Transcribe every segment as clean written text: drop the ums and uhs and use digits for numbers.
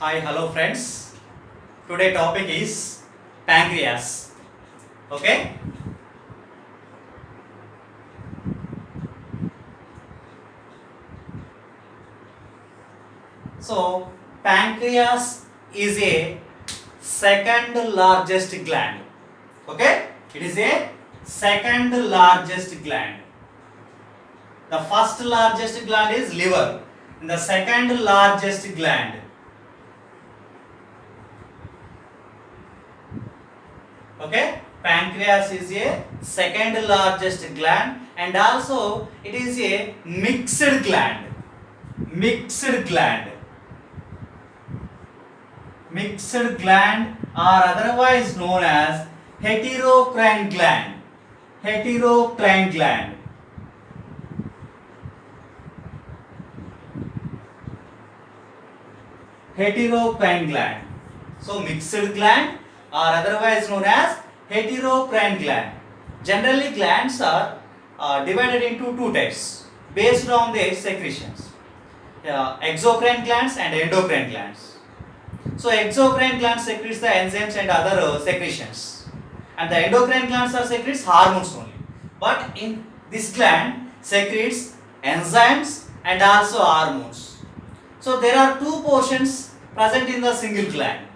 Hi, hello friends. Today topic is pancreas. Okay? So, pancreas is a second largest gland. Okay? It is a second largest gland. The first largest gland is liver. And the second largest gland. Okay? Pancreas is a second largest gland and also it is a mixed gland. Mixed gland. Mixed gland are otherwise known as heterocrine gland. Heterocrine gland. Heterocrine gland. So mixed gland are otherwise known as heterocrine gland. Generally glands are divided into two types based on their secretions. Exocrine glands and endocrine glands. So exocrine glands secretes the enzymes and other secretions, and the endocrine glands are secretes hormones only. But in this gland secretes enzymes and also hormones. So there are two portions present in the single gland.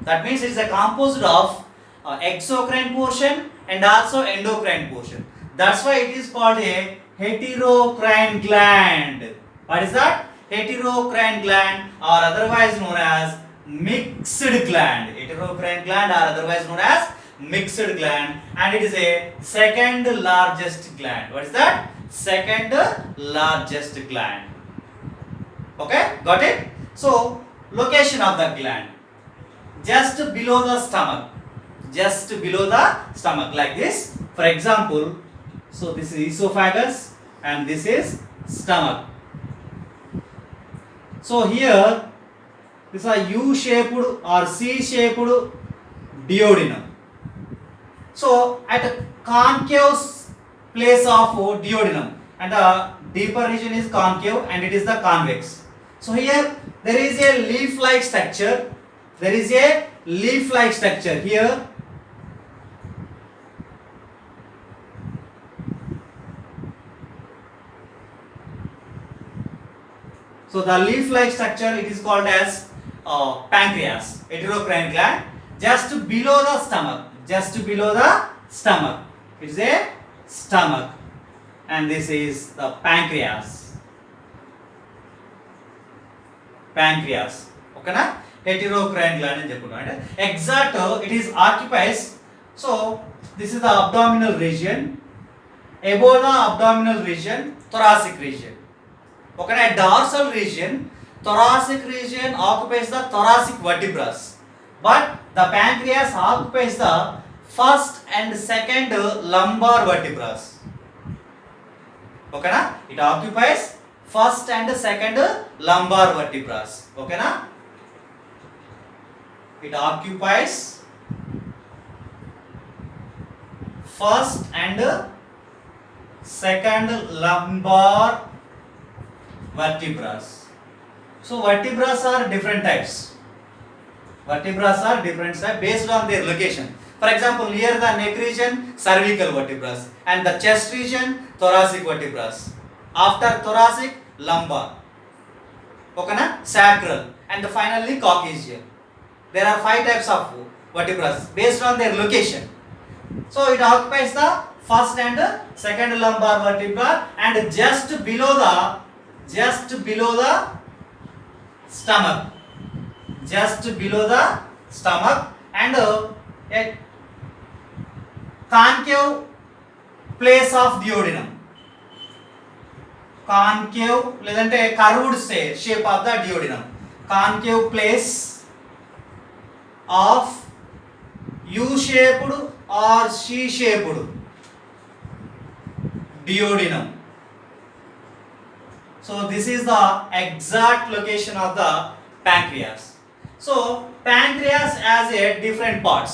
That means it is a composed of exocrine portion and also endocrine portion. That's why it is called a heterocrine gland. What is that? Heterocrine gland or otherwise known as mixed gland. Heterocrine gland or otherwise known as mixed gland, and it is a second largest gland. What is that? Second largest gland. Okay, got it? So, location of the gland. Just below the stomach. Just below the stomach, like this. For example, so this is esophagus and this is stomach. So here, this is a U-shaped or C-shaped duodenum. So at a concave place of duodenum, and the deeper region is concave and it is the convex. So here there is a leaf-like structure. There is a leaf-like structure here. So the leaf-like structure, it is called as pancreas, heterocrine gland, just below the stomach. Just below the stomach. It is a stomach, and this is the pancreas. Pancreas. Okay na? Heterocrine gland అని చెప్పుకున్నాం అంటే exact it is occupies. So this is the abdominal region. Above the abdominal region, thoracic region. Okay na? Dorsal region, thoracic region occupies the thoracic vertebrae, but the pancreas occupies the first and second lumbar vertebrae. Okay na? It occupies first and second lumbar vertebrae. Okay na? It occupies first and second lumbar vertebrae. So vertebrae are different types. Vertebrae are different types based on their location. For example, near the neck region, cervical vertebrae, and the chest region, thoracic vertebrae. After thoracic, lumbar. Okay na? Sacral, and finally coccygeal. There are 5 types of vertebrae based on their location. So it occupies the first and second lumbar vertebra, and just below the stomach. Just below the stomach, and a concave place of duodenum. Concave లేదంటే curved shape of the duodenum. Concave place of U-shaped or C-shaped duodenum. So this is the exact location of the pancreas. So pancreas has a different parts.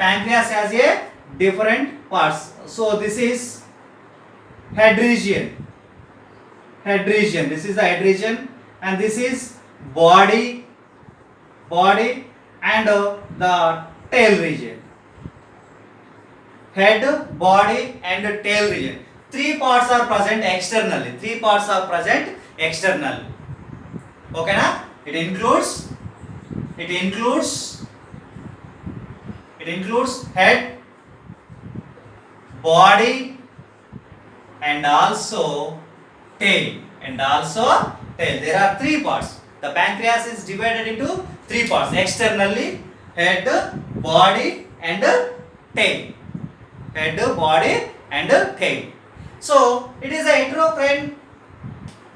Pancreas has a different parts. So this is head region. Head region. This is the head region, and this is body body and the tail region. Head, body and tail region. Three parts are present externally. Three parts are present externally. Okay na? It includes head, body and also tail. There are three parts. The pancreas is divided into three parts externally: head, body and tail. Head, body and tail. So it is a heterocrine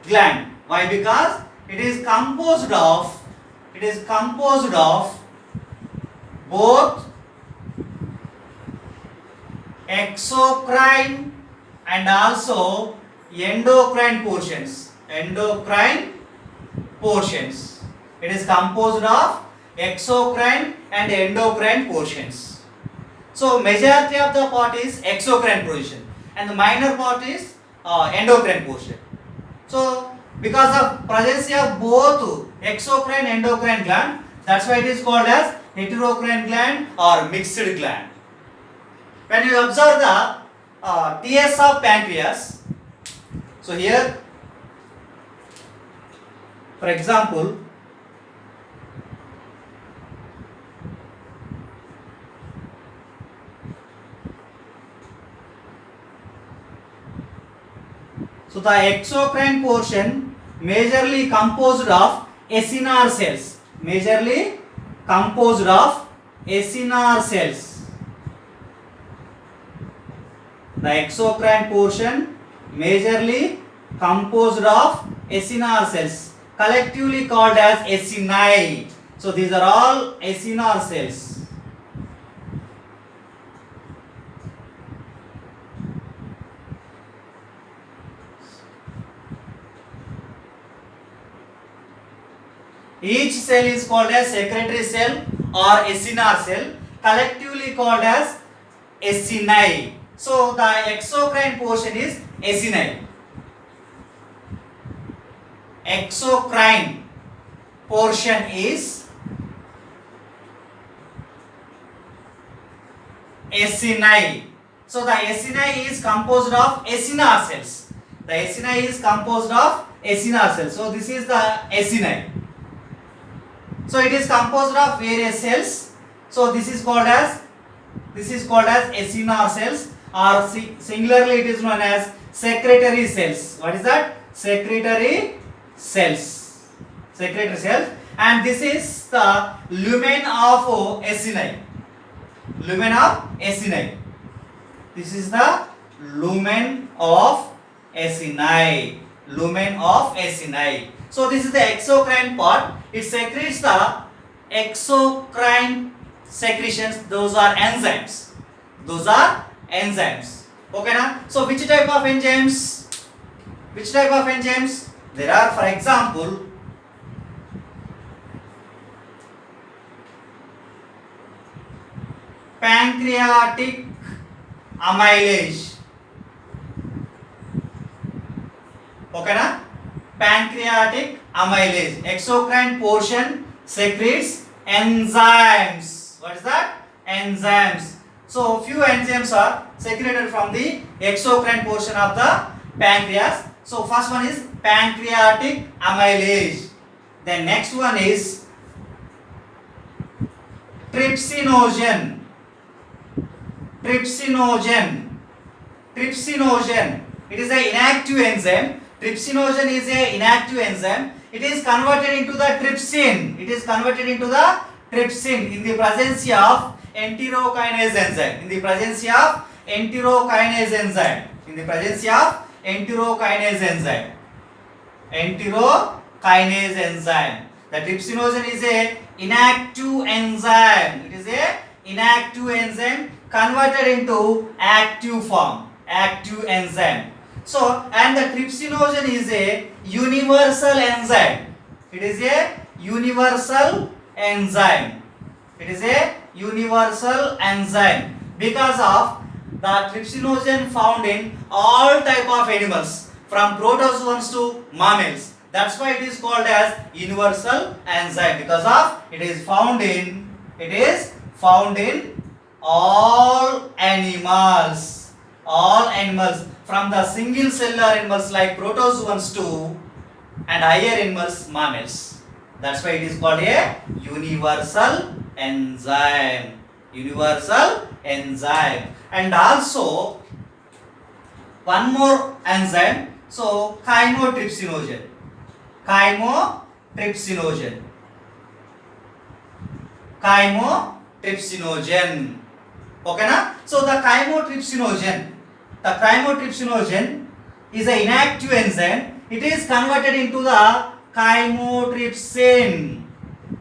gland. Why? Because it is composed of both exocrine and also endocrine portions. It is composed of exocrine and endocrine portions. So majority of the part is exocrine portion and the minor part is endocrine portion. So because of presence of both exocrine and endocrine gland, that's why it is called as heterocrine gland or mixed gland. When you observe the TS of pancreas, so here, for example, so the exocrine portion majorly composed of acinar cells. The exocrine portion majorly composed of acinar cells, collectively called as acini. So these are all acinar cells. Each cell is called as secretory cell or acinar cell, collectively called as acini. So the exocrine portion is acini. Exocrine portion is acini. So the acini is composed of acinar cells. So this is the acini. So it is composed of various cells. So this is called as acinar cells, or singularly it is known as secretory cells. What is that? Secretory cells. And this is the lumen of acini. This is the lumen of acini. So this is the exocrine part. It secretes the exocrine secretions. Those are enzymes. Okay na? So which type of enzymes? There are, for example, pancreatic amylase. Okay na? Pancreatic amylase. Exocrine portion secretes enzymes. What is that? Enzymes. So few enzymes are secreted from the exocrine portion of the pancreas. So first one is pancreatic amylase. Then next one is trypsinogen. It is an inactive enzyme. Trypsinogen is an inactive enzyme. It is converted into the trypsin. In the presence of enterokinase enzyme. The trypsinogen is a inactive enzyme. It is a inactive enzyme converted into active form. Active enzyme. So, and the trypsinogen is a universal enzyme. It is a universal enzyme. Because of the trypsinogen found in all type of animals, from protozoans to mammals. That's why it is called as universal enzyme, because of it is found in all animals. All animals from the single cellular animals like protozoans to and higher animals, mammals. That's why it is called a universal enzyme. Universal enzyme. And also one more enzyme. So chymotrypsinogen. Chymotrypsinogen. Chymotrypsinogen. Okay na? So the chymotrypsinogen is an inactive enzyme. It is converted into the chymotrypsin.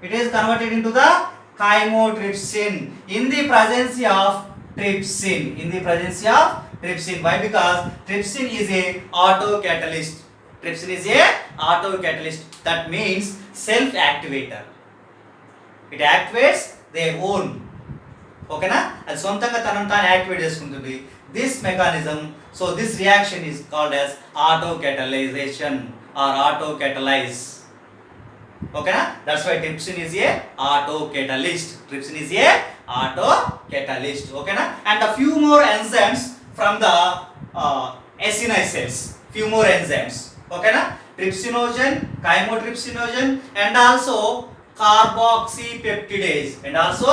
It is converted into the chymotrypsin in the presence of trypsin. In the presence of trypsin. Why? Because trypsin is a autocatalyst. Trypsin is a autocatalyst. That means self-activator. It activates their own. Okay na? అది సొంతంగా తనను తాను activate చేసుకుంటుంది. This mechanism, so this reaction is called as autocatalyzation or autocatalyze. Okay na? That's why trypsin is a autocatalyst. Trypsin is a autocatalyst. Okay na? And a few more enzymes from the acini cells. Few more enzymes. Okay na? Trypsinogen, chymotrypsinogen, and also carboxypeptidase. And also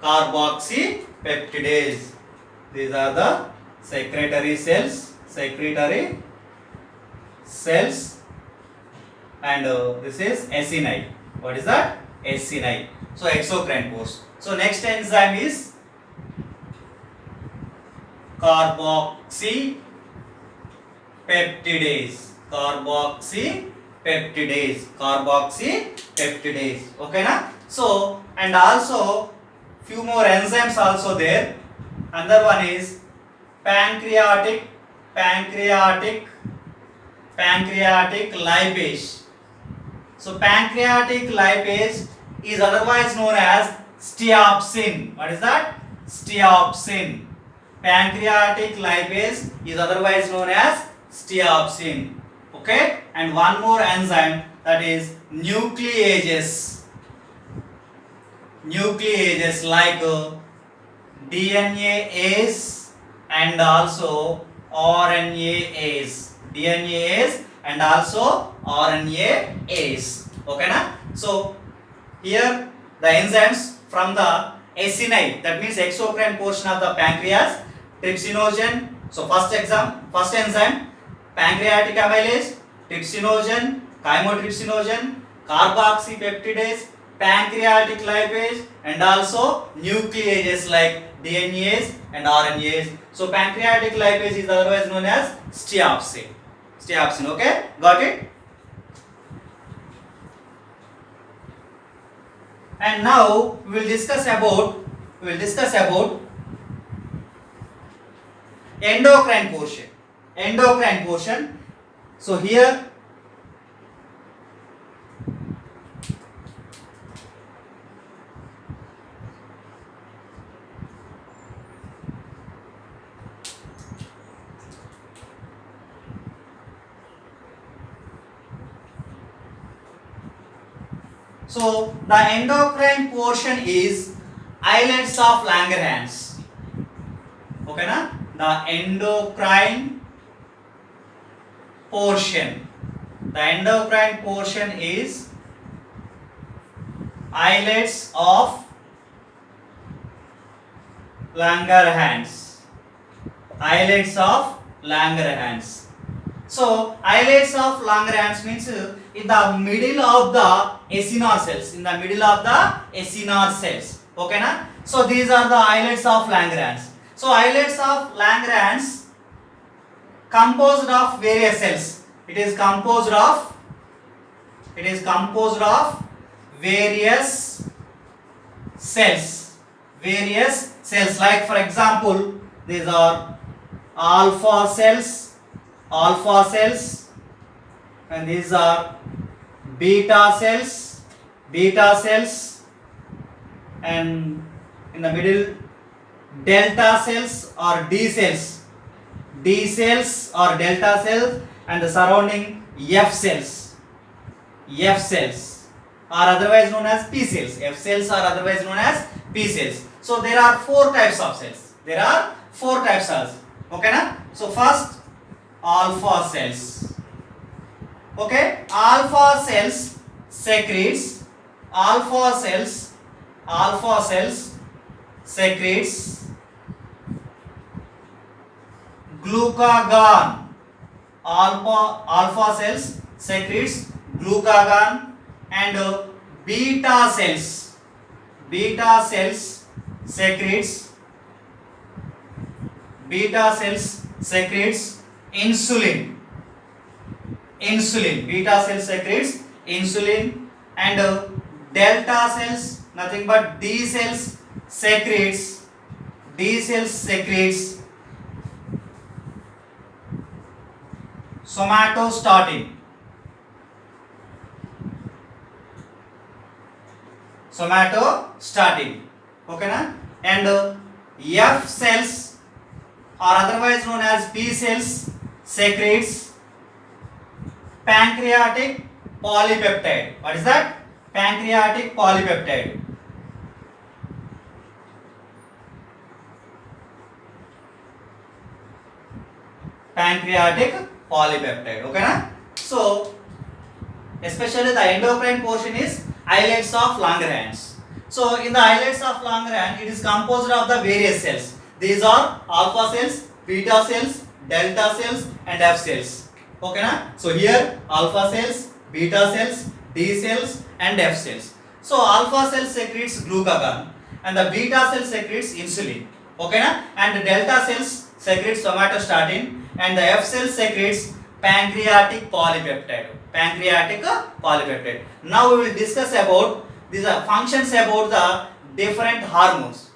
carboxypeptidase. These are the secretory cells, and this is acini. What is that? Acini. So exocrine pores. So next enzyme is carboxypeptidase. Okay na? So and also few more enzymes also there. Another one is pancreatic lipase. So pancreatic lipase is otherwise known as steopsin. What is that? Steopsin. Pancreatic lipase is otherwise known as steopsin. Okay? And one more enzyme, that is nucleases. Like DNAase and also RNAase. And also RNAase. Okay na? So here the enzymes from the acini, that means exocrine portion of the pancreas. Trypsinogen. So first enzyme pancreatic amylase, trypsinogen, chymotrypsinogen, carboxypeptidase, pancreatic lipase, and also nucleases like DNAase and RNAase. So pancreatic lipase is otherwise known as steopsin. Okay, got it? And now we will discuss about endocrine portion. So here so the endocrine portion is islets of Langerhans. Okay na? The endocrine portion is islets of Langerhans. So islets of Langerhans means in the middle of the acinar cells. Okay na? So these are the islets of Langerhans. So islets of Langerhans composed of various cells. It is composed of various cells. Like for example These are alpha cells, and these are beta cells, and in the middle delta cells or D cells, or delta cells, and the surrounding F cells, are otherwise known as P cells. F cells are otherwise known as P cells. So there are four types of cells. Okay na? So first, alpha cells. Okay, alpha cells secretes glucagon. Alpha cells secretes glucagon, and beta cells secretes insulin. Beta cells secretes insulin, and delta cells, nothing but D cells secretes somatostatin. Okay na? And F cells, or otherwise known as P cells, secretes pancreatic polypeptide. What is that? Pancreatic polypeptide. Okay na? So especially the endocrine portion is islets of Langerhans. So in the islets of Langerhans, it is composed of the various cells. These are alpha cells, beta cells, delta cells, and F cells. Okay na? So here alpha cells, beta cells, D cells, and F cells. So alpha cell secretes glucagon, and the beta cell secretes insulin. Okay na? And the delta cells secretes somatostatin, and the F cell secretes pancreatic polypeptide. Now we will discuss about these functions about the different hormones.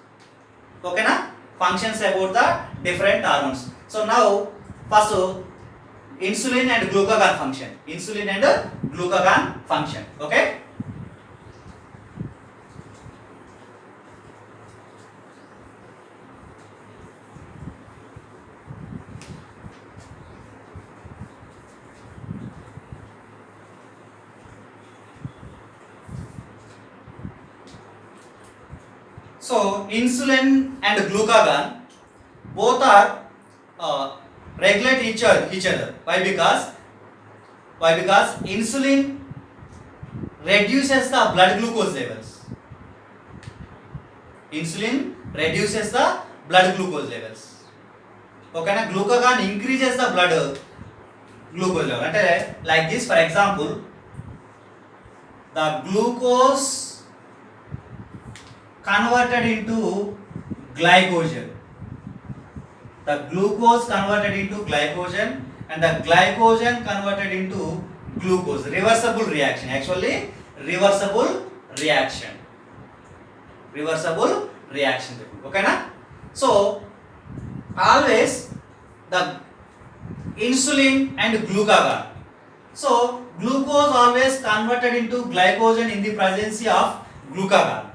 Okay na? Functions about the different hormones. So now first insulin and glucagon function. Okay. So insulin and glucagon both are regulate each other. Why? Because insulin reduces the blood glucose levels. Okay na? Glucagon increases the blood glucose level. Like this, for example, the glucose converted into glycogen. And the glycogen converted into glucose. Reversible reaction. Okay na? So always the insulin and glucagon. So glucose always converted into glycogen in the presence of glucagon.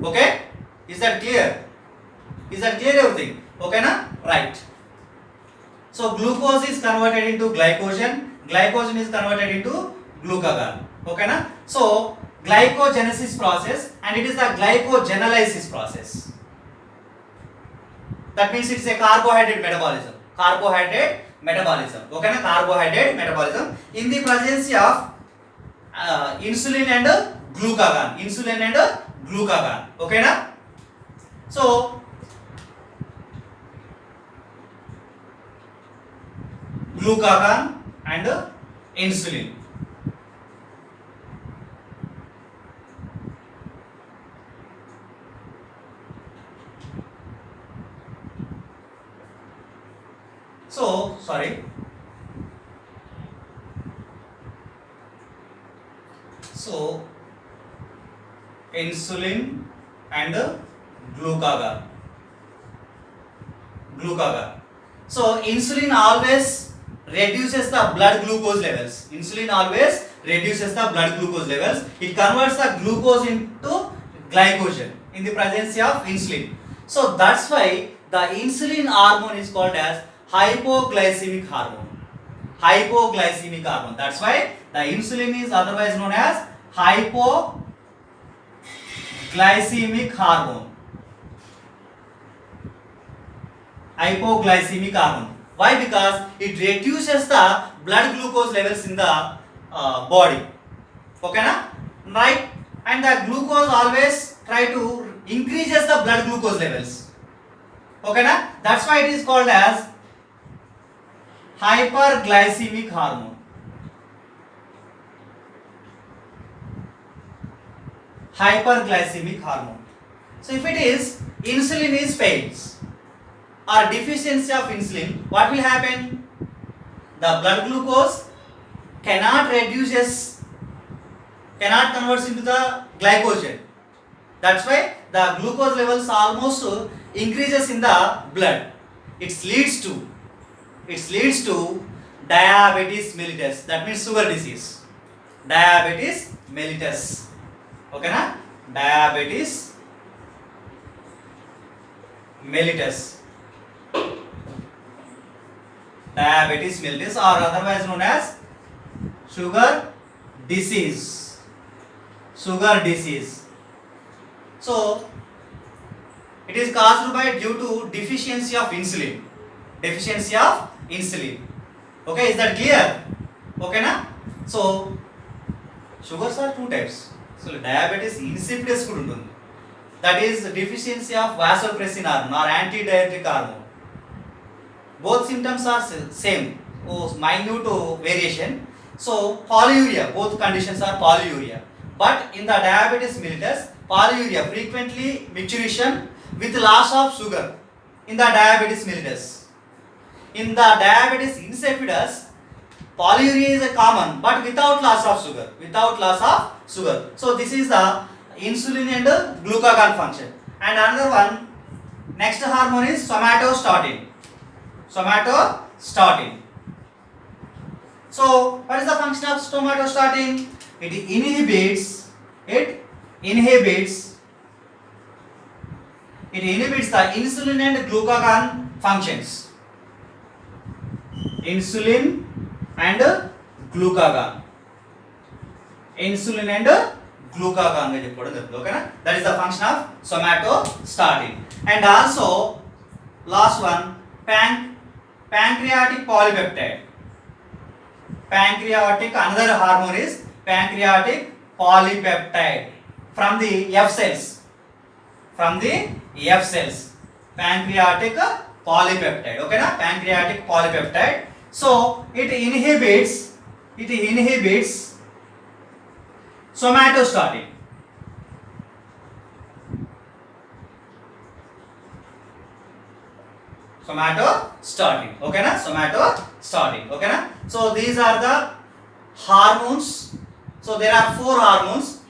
Okay? Is that clear everything? Okay na? Right. So glucose is converted into glycogen is converted into glucagon. Okay na? So glycogenesis process, and it is the glycogenolysis process. That means it's a carbohydrate metabolism. Okay na? Carbohydrate metabolism in the presence of insulin and glucagon. Okay na? So glucagon and insulin. So insulin and glucagon. So insulin always reduces the blood glucose levels. Insulin always reduces the blood glucose levels. It converts the glucose into glycogen in the presence of insulin. So that's why the insulin hormone is called as hypoglycemic hormone. Hypoglycemic hormone. That's why the insulin is otherwise known as hypoglycemic hormone. Hypoglycemic hormone. Why? Because it reduces the blood glucose levels in the body. Okay na? Right? And the glucose always try to increases the blood glucose levels. Okay na? That's why it is called as hyperglycemic hormone. Hyperglycemic hormone. So if it is insulin is fails or deficiency of insulin, what will happen? The blood glucose cannot convert into the glycogen. That's why the glucose levels almost increases in the blood. It leads to diabetes mellitus. That means sugar disease. Diabetes mellitus. Okay na? Diabetes mellitus. Diabetes mellitus or otherwise known as sugar disease. Sugar disease. So it is caused by due to deficiency of insulin. Deficiency of insulin. Okay, is that clear? Okay na? So sugars are two types. So diabetes insipidus could ఉంటుంది. That is deficiency of vasopressin hormone or antidiuretic hormone. Both symptoms are same, minute variation. So polyuria, both conditions are polyuria. But in the diabetes mellitus, polyuria frequently micturition with loss of sugar in the diabetes mellitus. In the diabetes insipidus, polyuria is a common but without loss of sugar. So this is the insulin and glucagon function. And another one, next hormone is somatostatin. Somatostatin. So what is the function of somatostatin? It inhibits the insulin and glucagon functions. Insulin and glucagon. Okay? That is the function of somatostatin. And also last one, pancreatic polypeptide. Another hormone is pancreatic polypeptide from the F cells. Pancreatic polypeptide. Okay na? Pancreatic polypeptide. So it inhibits somatostatin. Okay na? Somatostatin. Okay na? So these are the hormones. So there are four hormones: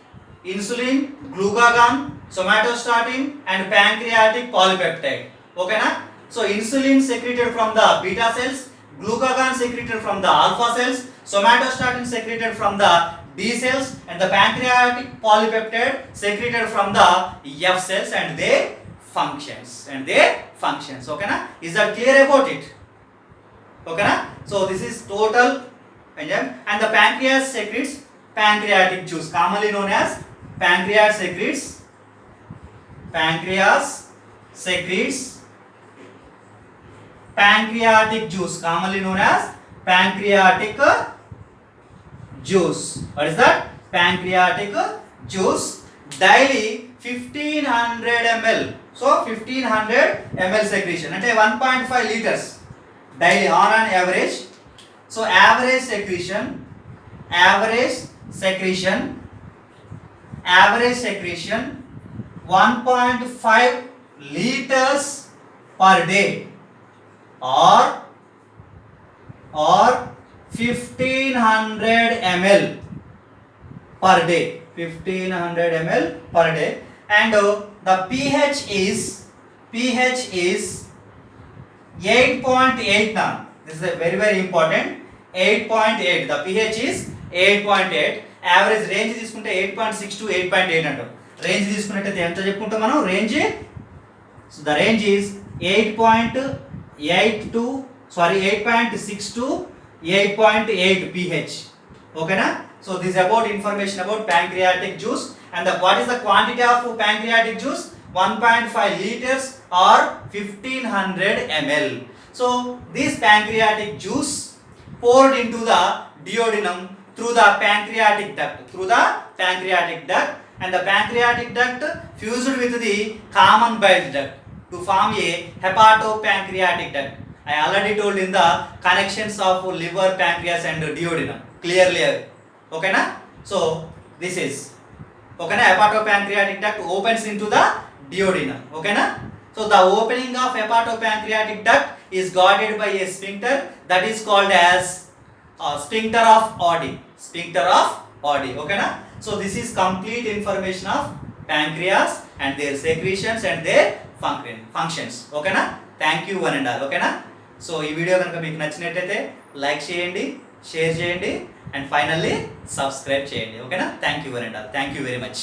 insulin, glucagon, somatostatin, and pancreatic polypeptide. Okay na? So insulin secreted from the beta cells, glucagon secreted from the alpha cells, somatostatin secreted from the B cells, and the pancreatic polypeptide secreted from the F cells and their functions. Okay na? Is that clear about it? Okay na? So this is total enzyme, and the pancreas secretes pancreatic juice, commonly known as pancreas secretes pancreatic juice, commonly known as pancreatic juice. What is that? Pancreatic juice. Daily 1500 ml. So 1500 ml secretion అంటే 1.5 liters daily on an average. So average secretion 1.5 liters per day or 1500 ml per day. 1500 ml per day. and the pH is 8.8 now. This is a very very important. 8.8. The pH is 8.8. Average range తీసుకుంటే 8.6 to 8.8 అంటాం. Range తీసుకున్నట్టయితే ఎంత చెప్పుకుంటాం మనం range? So the range is 8.6 to 8.8 pH. ఓకేనా? So this about information about pancreatic juice and what is the quantity of pancreatic juice? 1.5 liters or 1500 ml. So this pancreatic juice poured into the duodenum through the pancreatic duct, and the pancreatic duct fused with the common bile duct to form a hepatopancreatic duct. I already told in the connections of liver, pancreas and duodenum clearly. Okay na? So this is okay na, hepatopancreatic duct opens into the duodenum. Okay na? So the opening of hepatopancreatic duct is guarded by a sphincter that is called as sphincter of Oddi. Okay na? So this is complete information of pancreas and their secretions and their functions. Okay na? Thank you one and all. Okay na? So ఈ video కనుక మీకు నచ్చినట్లయితే like చేయండి, share చేయండి and finally subscribe చేయండి. ఓకేనా? Thank you one and all. Thank you very much.